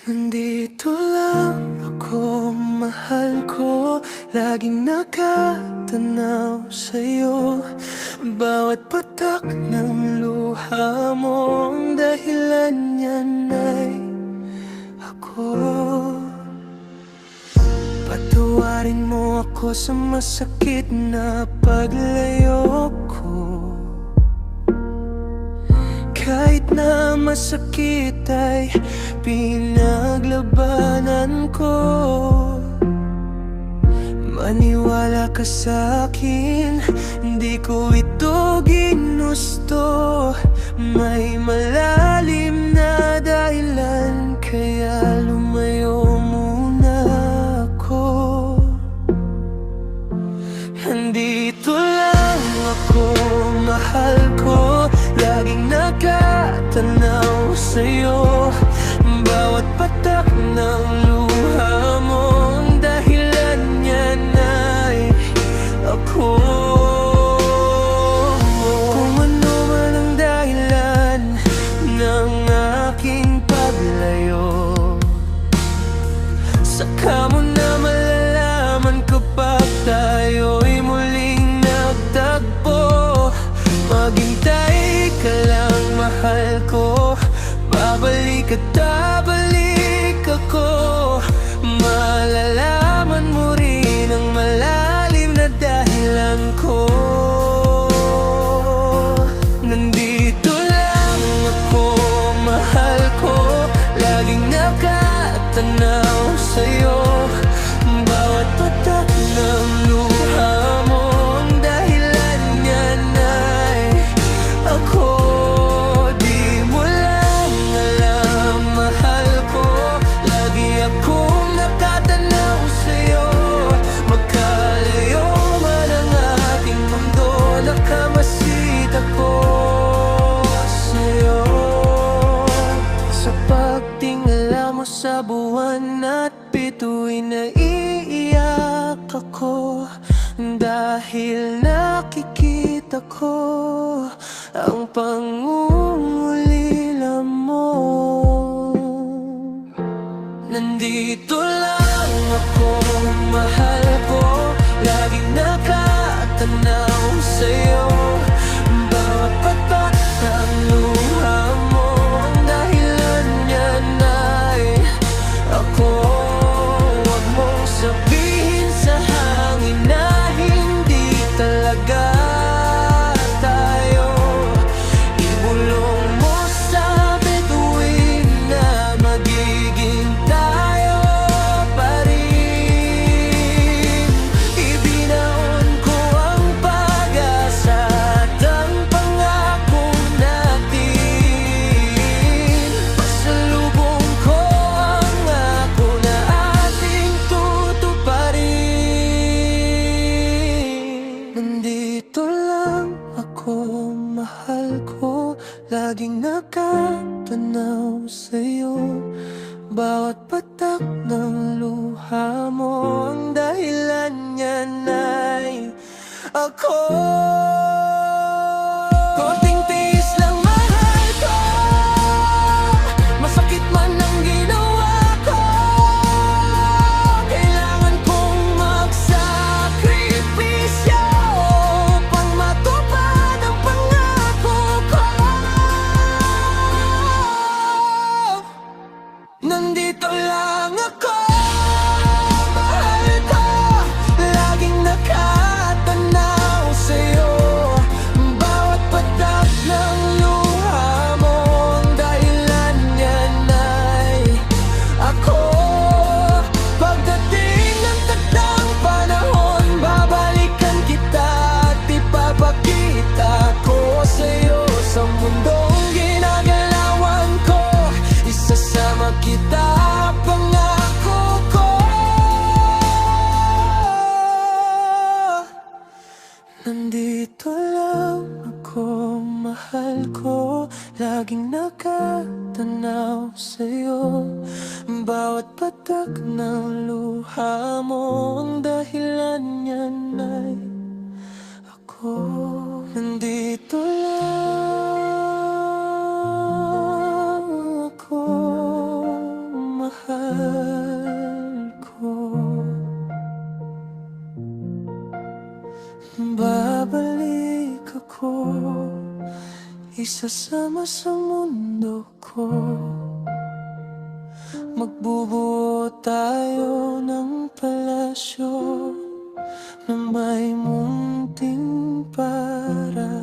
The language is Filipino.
Nandito lang ako, mahal ko. Laging nakatanaw sa'yo. Bawat patak ng luha mo, ang dahilan niyan ay ako. Patawarin mo ako sa masakit na paglayo ko. Kahit na masakit ay pinaglabanan ko. Maniwala ka sa'kin, hindi ko ito ginusto. May malalim na dahilan, kaya lumayo muna ako. Nandito lang ako, mahal ko. Laging nakatanaw sa'yo. Bawat patak ng luha mo, ang dahilan niyan ay ako. Kung ano man ang dahilan ng aking paglayo, saka mo na malalaman kapag tayo'y muling nagtagpo. Maghintay ka lang, mahal ko. Babalik at babalik ako. Malalaman mo rin ang malalim na dahilan ko. Nandito lang ako, mahal ko. Laging nakatanaw sa'yo. Bawat patak ng luha mo, ang dahilan niyan ay ako. Di mo lang alam, mahal ko. Lagi akong nakatanaw sa'yo. Magkalayo man ang ating mundo, nakamasid ako sa'yo. Sa pagtingala mo sa buwan at bituin, naiiyak ako. Dahil nakikita ko ang pangungulila mo. Nandito lang ako, mahal ko. Laging nakatanaw sa'yo. Bawat patak ng luha mo, ang dahilan niyan ay ako. Huwag mong sabihin sa hangin na hindi talaga tayo. Ibulong mo sa bituin na magiging tayo pa rin. Ibinaon ko ang pag-asa at ang pangako natin. Pasalubong ko ang ako na ating tutuparin. Nandito lang ako, mahal ko. Laging nakatanaw sa'yo. Bawat patak ng luha mo, ang dahilan niyan ay ako. Konting tiis lang, mahal ko. Masakit man ang ginawa ko. Kailangan kong magsakripisyo upang matupad ang pangako ko. Nandito lang ako, mahal ko. Laging nakatanaw sa'yo. Bawat patak ng luha mo, ang dahilan niyan ay ako. Pagdating ng takdang panahon, babalikan kita at ipapakita ko sa'yo sa mundong ginagalawan ko. Isasama kita, pangako ko. Nandito lang ako, mahal ko. Laging nakatanaw sa'yo. Bawat patak ng luha mo, ang dahilan niyan ay ako. Nandito lang ako, mahal ko. Babalik ako, isasama sa mundo ko. Magbubuo tayo ng palasyo na may munting paraiso.